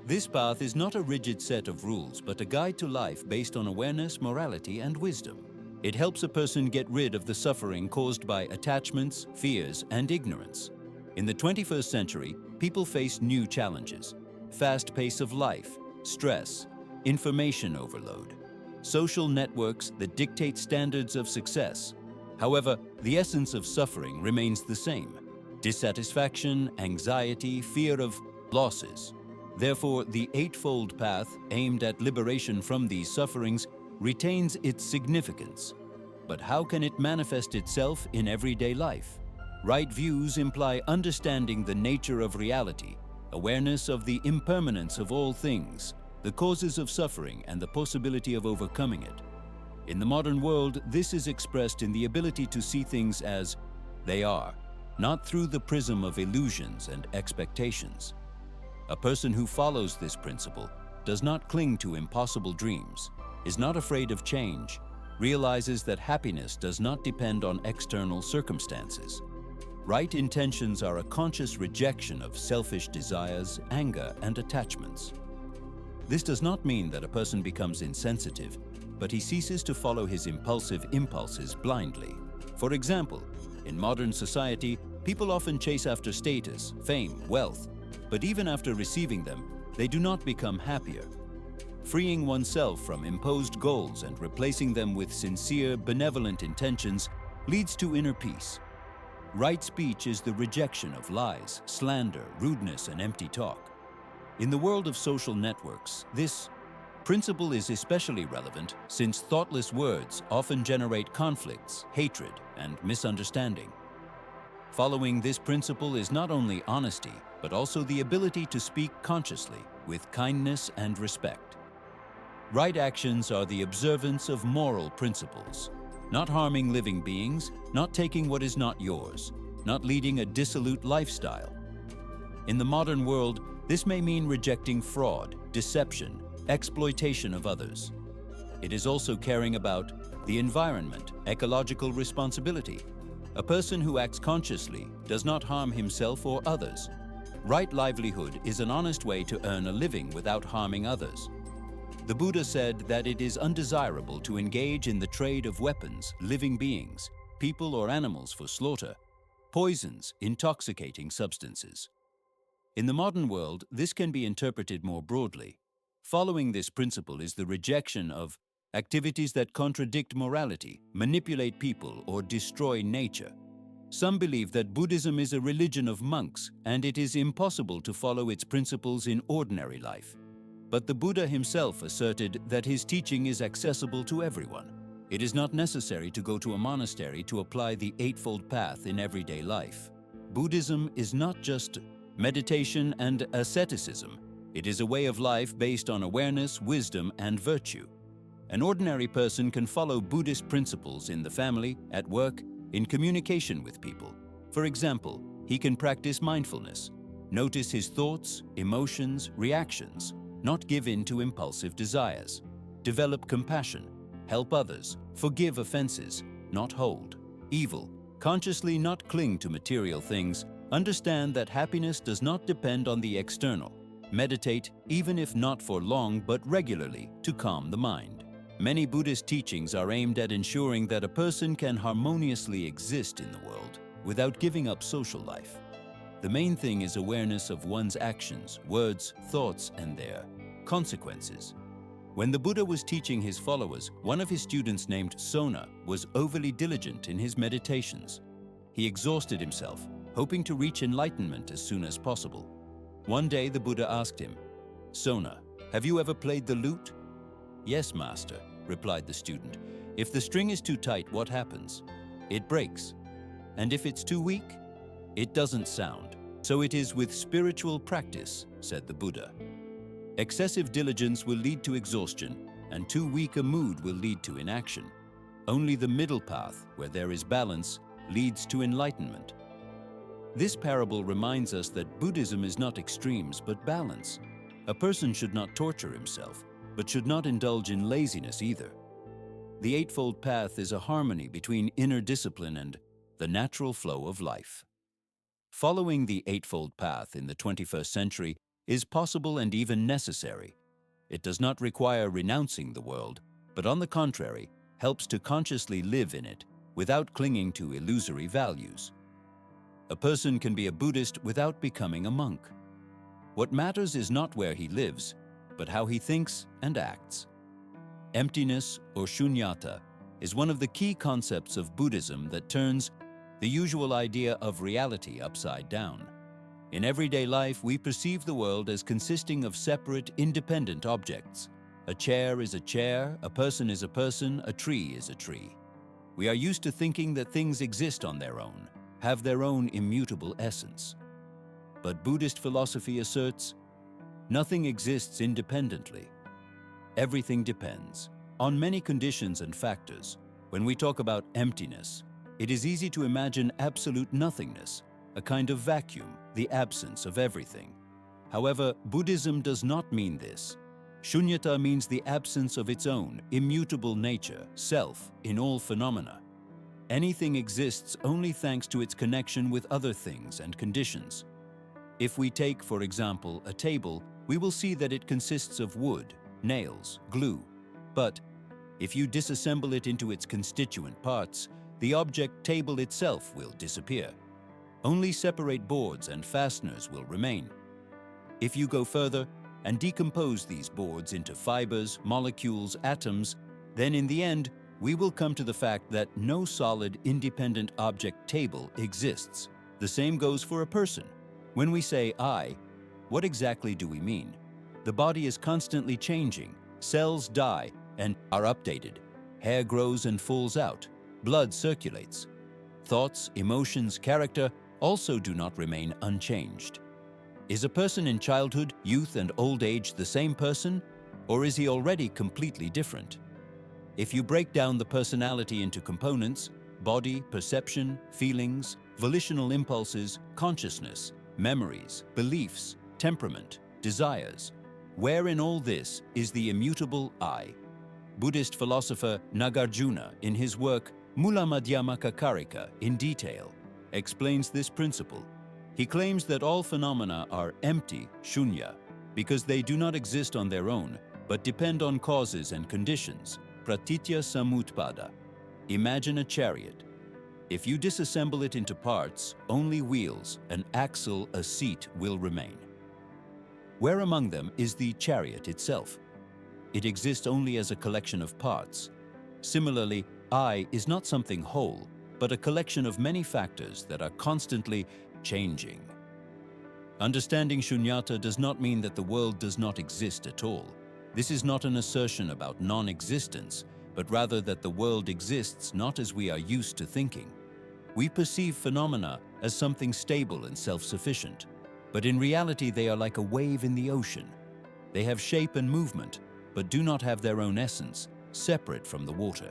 This path is not a rigid set of rules, but a guide to life based on awareness, morality, and wisdom. It helps a person get rid of the suffering caused by attachments, fears, and ignorance. In the 21st century, people face new challenges: fast pace of life, stress, information overload, social networks that dictate standards of success. However, the essence of suffering remains the same: dissatisfaction, anxiety, fear of losses. Therefore, the Eightfold Path, aimed at liberation from these sufferings, retains its significance. But how can it manifest itself in everyday life? Right views imply understanding the nature of reality, awareness of the impermanence of all things, the causes of suffering and the possibility of overcoming it. In the modern world, this is expressed in the ability to see things as they are, not through the prism of illusions and expectations. A person who follows this principle does not cling to impossible dreams, is not afraid of change, realizes that happiness does not depend on external circumstances. Right intentions are a conscious rejection of selfish desires, anger, and attachments. This does not mean that a person becomes insensitive, but he ceases to follow his impulsive impulses blindly. For example, in modern society, people often chase after status, fame, wealth, but even after receiving them, they do not become happier. Freeing oneself from imposed goals and replacing them with sincere, benevolent intentions leads to inner peace. Right speech is the rejection of lies, slander, rudeness, and empty talk. In the world of social networks, this principle is especially relevant since thoughtless words often generate conflicts, hatred, and misunderstanding. Following this principle is not only honesty, but also the ability to speak consciously, with kindness and respect. Right actions are the observance of moral principles. Not harming living beings, not taking what is not yours, not leading a dissolute lifestyle. In the modern world, this may mean rejecting fraud, deception, exploitation of others. It is also caring about the environment, ecological responsibility. A person who acts consciously does not harm himself or others. Right livelihood is an honest way to earn a living without harming others. The Buddha said that it is undesirable to engage in the trade of weapons, living beings, people or animals for slaughter, poisons, intoxicating substances. In the modern world, this can be interpreted more broadly. Following this principle is the rejection of activities that contradict morality, manipulate people, or destroy nature. Some believe that Buddhism is a religion of monks and it is impossible to follow its principles in ordinary life. But the Buddha himself asserted that his teaching is accessible to everyone. It is not necessary to go to a monastery to apply the Eightfold Path in everyday life. Buddhism is not just meditation and asceticism. It is a way of life based on awareness, wisdom, and virtue. An ordinary person can follow Buddhist principles in the family, at work, in communication with people. For example, he can practice mindfulness, notice his thoughts, emotions, reactions, not give in to impulsive desires, develop compassion, help others, forgive offenses, not hold evil, consciously not cling to material things, understand that happiness does not depend on the external, meditate, even if not for long but regularly, to calm the mind. Many Buddhist teachings are aimed at ensuring that a person can harmoniously exist in the world without giving up social life. The main thing is awareness of one's actions, words, thoughts, and their consequences. When the Buddha was teaching his followers, one of his students named Sona was overly diligent in his meditations. He exhausted himself, hoping to reach enlightenment as soon as possible. One day the Buddha asked him, "Sona, have you ever played the lute?" "Yes, master," replied the student. "If the string is too tight, what happens?" "It breaks. And if it's too weak?" "It doesn't sound." "So it is with spiritual practice," said the Buddha. Excessive diligence will lead to exhaustion, and too weak a mood will lead to inaction. Only the middle path, where there is balance, leads to enlightenment. This parable reminds us that Buddhism is not extremes but balance. A person should not torture himself, but should not indulge in laziness either. The Eightfold Path is a harmony between inner discipline and the natural flow of life. Following the Eightfold Path in the 21st century is possible and even necessary. It does not require renouncing the world, but on the contrary, helps to consciously live in it without clinging to illusory values. A person can be a Buddhist without becoming a monk. What matters is not where he lives, but how he thinks and acts. Emptiness, or shunyata, is one of the key concepts of Buddhism that turns the usual idea of reality upside down. In everyday life, we perceive the world as consisting of separate, independent objects. A chair is a chair, a person is a person, a tree is a tree. We are used to thinking that things exist on their own, have their own immutable essence. But Buddhist philosophy asserts, nothing exists independently. Everything depends on many conditions and factors. When we talk about emptiness, it is easy to imagine absolute nothingness, a kind of vacuum, the absence of everything. However, Buddhism does not mean this. Shunyata means the absence of its own, immutable nature, self, in all phenomena. Anything exists only thanks to its connection with other things and conditions. If we take, for example, a table, we will see that it consists of wood, nails, glue. But if you disassemble it into its constituent parts, the object table itself will disappear. Only separate boards and fasteners will remain. If you go further and decompose these boards into fibers, molecules, atoms, then in the end, we will come to the fact that no solid, independent object table exists. The same goes for a person. When we say I, what exactly do we mean? The body is constantly changing. Cells die and are updated. Hair grows and falls out. Blood circulates. Thoughts, emotions, character also do not remain unchanged. Is a person in childhood, youth, and old age the same person, or is he already completely different? If you break down the personality into components, body, perception, feelings, volitional impulses, consciousness, memories, beliefs, temperament, desires, where in all this is the immutable I? Buddhist philosopher Nagarjuna, in his work Mula Madhyama Kakarika in detail, explains this principle. He claims that all phenomena are empty, shunya, because they do not exist on their own, but depend on causes and conditions, pratitya samutpada. Imagine a chariot. If you disassemble it into parts, only wheels, an axle, a seat will remain. Where among them is the chariot itself? It exists only as a collection of parts. Similarly, I is not something whole, but a collection of many factors that are constantly changing. Understanding shunyata does not mean that the world does not exist at all. This is not an assertion about non-existence, but rather that the world exists not as we are used to thinking. We perceive phenomena as something stable and self-sufficient, but in reality they are like a wave in the ocean. They have shape and movement, but do not have their own essence, separate from the water.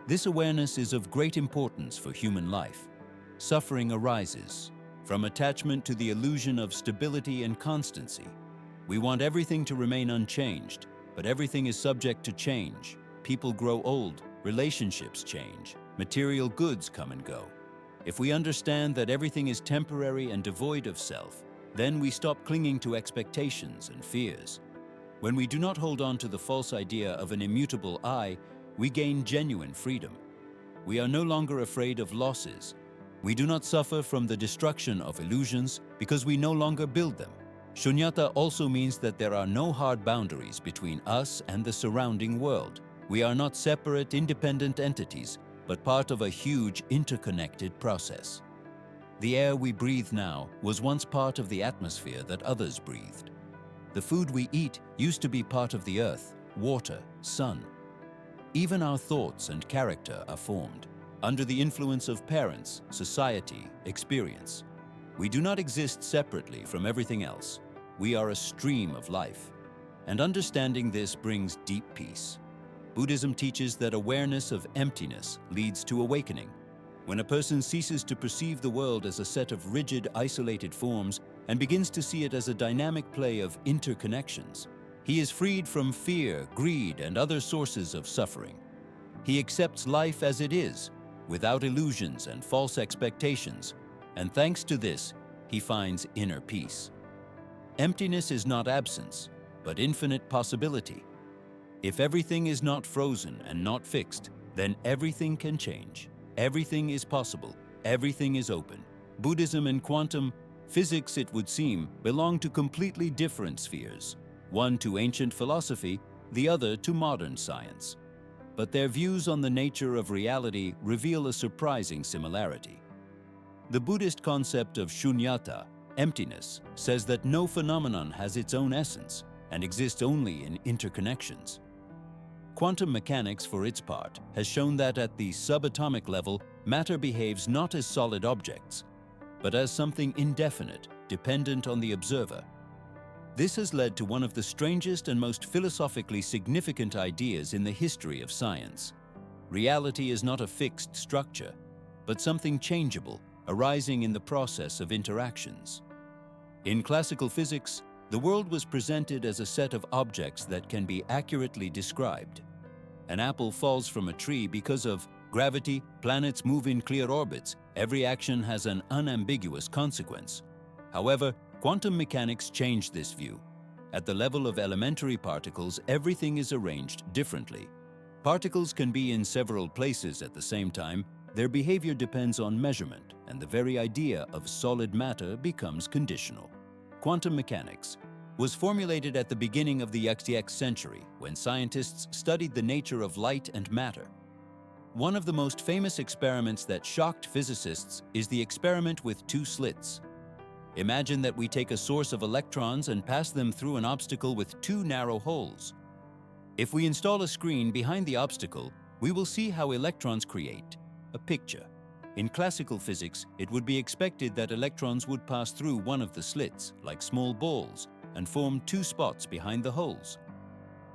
This awareness is of great importance for human life. Suffering arises from attachment to the illusion of stability and constancy. We want everything to remain unchanged, but everything is subject to change. People grow old, relationships change, material goods come and go. If we understand that everything is temporary and devoid of self, then we stop clinging to expectations and fears. When we do not hold on to the false idea of an immutable I, we gain genuine freedom. We are no longer afraid of losses. We do not suffer from the destruction of illusions because we no longer build them. Shunyata also means that there are no hard boundaries between us and the surrounding world. We are not separate, independent entities, but part of a huge, interconnected process. The air we breathe now was once part of the atmosphere that others breathed. The food we eat used to be part of the earth, water, sun. Even our thoughts and character are formed under the influence of parents, society, experience. We do not exist separately from everything else. We are a stream of life. And understanding this brings deep peace. Buddhism teaches that awareness of emptiness leads to awakening. When a person ceases to perceive the world as a set of rigid, isolated forms and begins to see it as a dynamic play of interconnections, he is freed from fear, greed, and other sources of suffering. He accepts life as it is, without illusions and false expectations, and thanks to this, he finds inner peace. Emptiness is not absence, but infinite possibility. If everything is not frozen and not fixed, then everything can change. Everything is possible. Everything is open. Buddhism and quantum physics, it would seem, belong to completely different spheres, one to ancient philosophy, the other to modern science. But their views on the nature of reality reveal a surprising similarity. The Buddhist concept of shunyata, emptiness, says that no phenomenon has its own essence and exists only in interconnections. Quantum mechanics, for its part, has shown that at the subatomic level, matter behaves not as solid objects, but as something indefinite, dependent on the observer. This has led to one of the strangest and most philosophically significant ideas in the history of science. Reality is not a fixed structure, but something changeable, arising in the process of interactions. In classical physics, the world was presented as a set of objects that can be accurately described. An apple falls from a tree because of gravity, planets move in clear orbits, every action has an unambiguous consequence. However, quantum mechanics changed this view. At the level of elementary particles, everything is arranged differently. Particles can be in several places at the same time. Their behavior depends on measurement, and the very idea of solid matter becomes conditional. Quantum mechanics was formulated at the beginning of the XX century when scientists studied the nature of light and matter. One of the most famous experiments that shocked physicists is the experiment with two slits. Imagine that we take a source of electrons and pass them through an obstacle with two narrow holes. If we install a screen behind the obstacle, we will see how electrons create a picture. In classical physics, it would be expected that electrons would pass through one of the slits, like small balls, and form two spots behind the holes.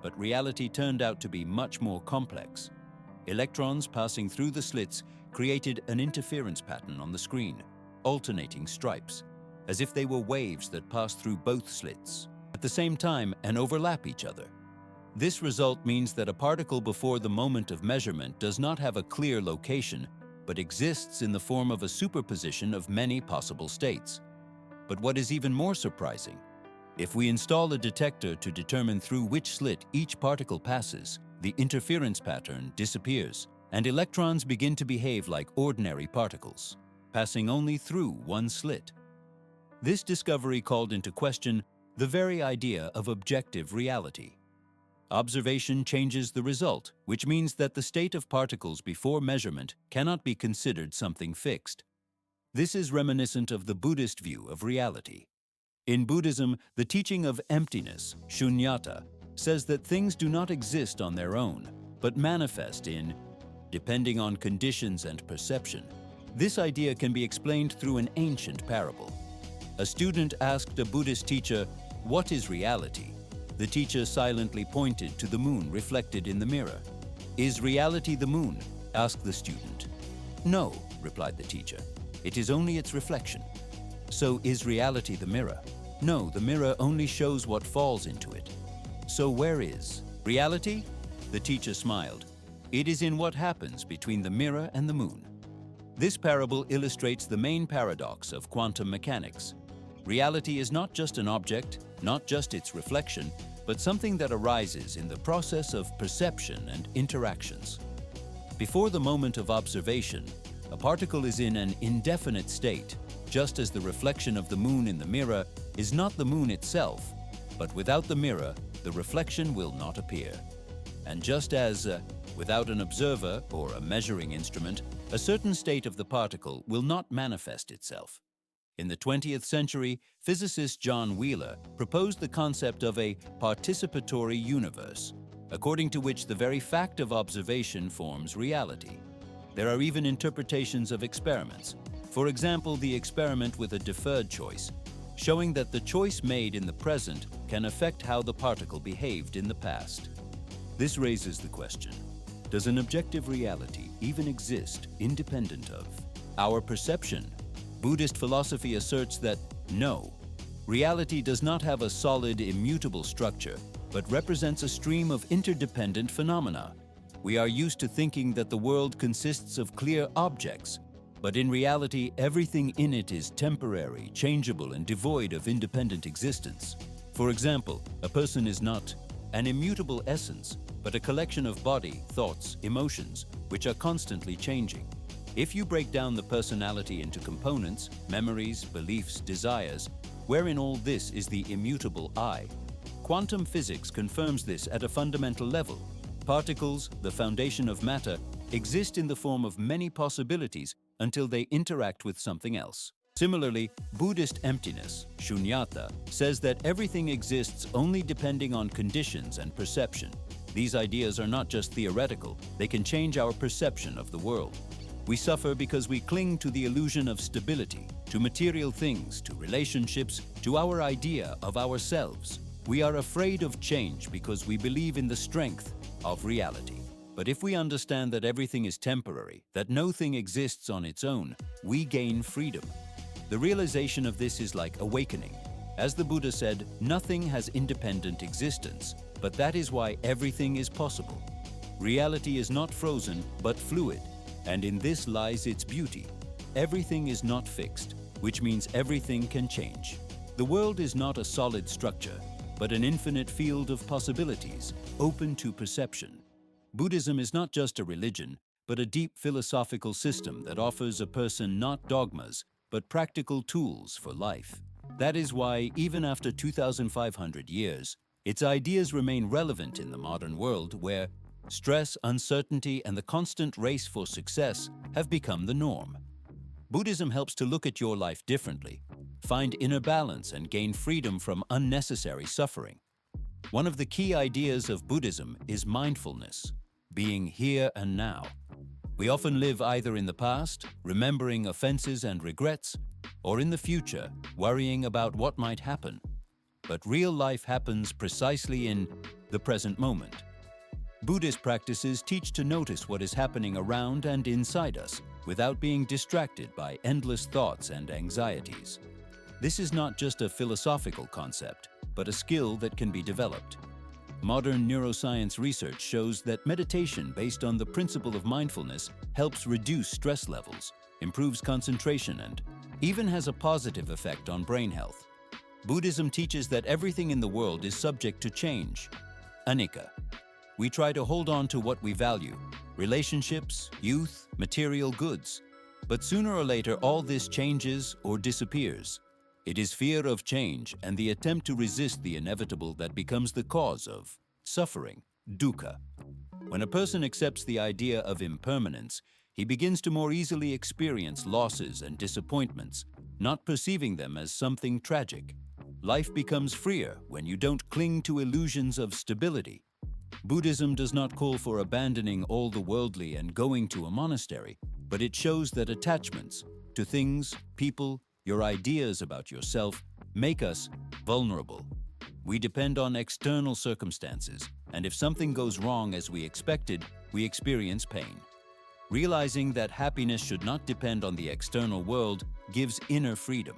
But reality turned out to be much more complex. Electrons passing through the slits created an interference pattern on the screen, alternating stripes, as if they were waves that passed through both slits at the same time and overlap each other. This result means that a particle before the moment of measurement does not have a clear location, but exists in the form of a superposition of many possible states. But what is even more surprising, if we install a detector to determine through which slit each particle passes, the interference pattern disappears, and electrons begin to behave like ordinary particles, passing only through one slit. This discovery called into question the very idea of objective reality. Observation changes the result, which means that the state of particles before measurement cannot be considered something fixed. This is reminiscent of the Buddhist view of reality. In Buddhism, the teaching of emptiness, shunyata, says that things do not exist on their own, but manifest depending on conditions and perception. This idea can be explained through an ancient parable. A student asked a Buddhist teacher, "What is reality?" The teacher silently pointed to the moon reflected in the mirror. "Is reality the moon?" asked the student. "No," replied the teacher. "It is only its reflection." "So is reality the mirror?" "No, the mirror only shows what falls into it." "So where is reality?" The teacher smiled. "It is in what happens between the mirror and the moon." This parable illustrates the main paradox of quantum mechanics. Reality is not just an object, not just its reflection, but something that arises in the process of perception and interactions. Before the moment of observation, a particle is in an indefinite state, just as the reflection of the moon in the mirror is not the moon itself, but without the mirror, the reflection will not appear. And just as, without an observer or a measuring instrument, a certain state of the particle will not manifest itself. In the 20th century, physicist John Wheeler proposed the concept of a participatory universe, according to which the very fact of observation forms reality. There are even interpretations of experiments. For example, the experiment with a deferred choice, showing that the choice made in the present can affect how the particle behaved in the past. This raises the question, does an objective reality even exist independent of our perception? Buddhist philosophy asserts that no, reality does not have a solid, immutable structure, but represents a stream of interdependent phenomena. We are used to thinking that the world consists of clear objects, but in reality, everything in it is temporary, changeable, and devoid of independent existence. For example, a person is not an immutable essence, but a collection of body, thoughts, emotions, which are constantly changing. If you break down the personality into components, memories, beliefs, desires, wherein all this is the immutable I, quantum physics confirms this at a fundamental level. Particles, the foundation of matter, exist in the form of many possibilities until they interact with something else. Similarly, Buddhist emptiness, shunyata, says that everything exists only depending on conditions and perception. These ideas are not just theoretical, they can change our perception of the world. We suffer because we cling to the illusion of stability, to material things, to relationships, to our idea of ourselves. We are afraid of change because we believe in the strength of reality. But if we understand that everything is temporary, that no thing exists on its own, we gain freedom. The realization of this is like awakening. As the Buddha said, nothing has independent existence, but that is why everything is possible. Reality is not frozen, but fluid, and in this lies its beauty. Everything is not fixed, which means everything can change. The world is not a solid structure, but an infinite field of possibilities, open to perception. Buddhism is not just a religion, but a deep philosophical system that offers a person not dogmas, but practical tools for life. That is why, even after 2,500 years, its ideas remain relevant in the modern world where stress, uncertainty, and the constant race for success have become the norm. Buddhism helps to look at your life differently, find inner balance, and gain freedom from unnecessary suffering. One of the key ideas of Buddhism is mindfulness, being here and now. We often live either in the past, remembering offenses and regrets, or in the future, worrying about what might happen. But real life happens precisely in the present moment. Buddhist practices teach to notice what is happening around and inside us without being distracted by endless thoughts and anxieties. This is not just a philosophical concept, but a skill that can be developed. Modern neuroscience research shows that meditation based on the principle of mindfulness helps reduce stress levels, improves concentration, and even has a positive effect on brain health. Buddhism teaches that everything in the world is subject to change. Anicca. We try to hold on to what we value, relationships, youth, material goods. But sooner or later, all this changes or disappears. It is fear of change and the attempt to resist the inevitable that becomes the cause of suffering, dukkha. When a person accepts the idea of impermanence, he begins to more easily experience losses and disappointments, not perceiving them as something tragic. Life becomes freer when you don't cling to illusions of stability. Buddhism does not call for abandoning all the worldly and going to a monastery, but it shows that attachments to things, people, your ideas about yourself make us vulnerable. We depend on external circumstances, and if something goes wrong as we expected, we experience pain. Realizing that happiness should not depend on the external world gives inner freedom.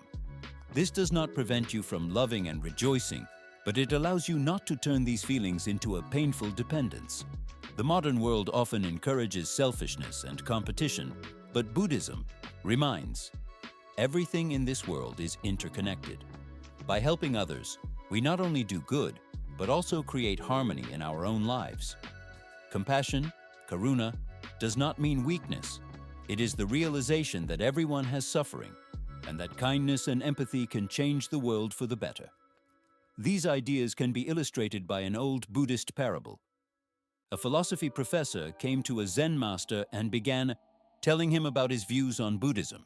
This does not prevent you from loving and rejoicing, but it allows you not to turn these feelings into a painful dependence. The modern world often encourages selfishness and competition, but Buddhism reminds, everything in this world is interconnected. By helping others, we not only do good, but also create harmony in our own lives. Compassion, karuna, does not mean weakness. It is the realization that everyone has suffering, and that kindness and empathy can change the world for the better. These ideas can be illustrated by an old Buddhist parable. A philosophy professor came to a Zen master and began telling him about his views on Buddhism.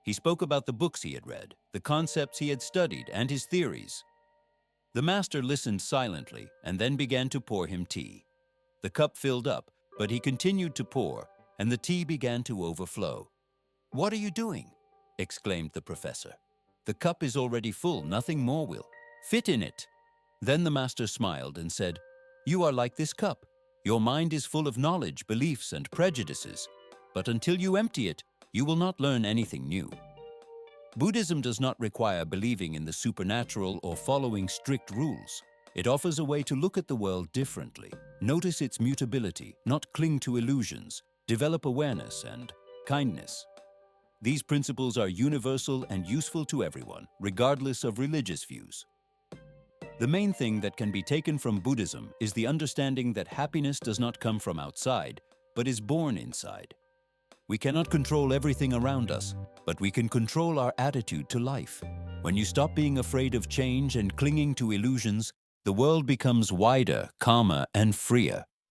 He spoke about the books he had read, the concepts he had studied, and his theories. The master listened silently and then began to pour him tea. The cup filled up, but he continued to pour, and the tea began to overflow. "What are you doing?" exclaimed the professor. "The cup is already full, nothing more will fit in it." Then the master smiled and said, "You are like this cup. Your mind is full of knowledge, beliefs, and prejudices. But until you empty it, you will not learn anything new." Buddhism does not require believing in the supernatural or following strict rules. It offers a way to look at the world differently, notice its mutability, not cling to illusions, develop awareness and kindness. These principles are universal and useful to everyone, regardless of religious views. The main thing that can be taken from Buddhism is the understanding that happiness does not come from outside, but is born inside. We cannot control everything around us, but we can control our attitude to life. When you stop being afraid of change and clinging to illusions, the world becomes wider, calmer, and freer.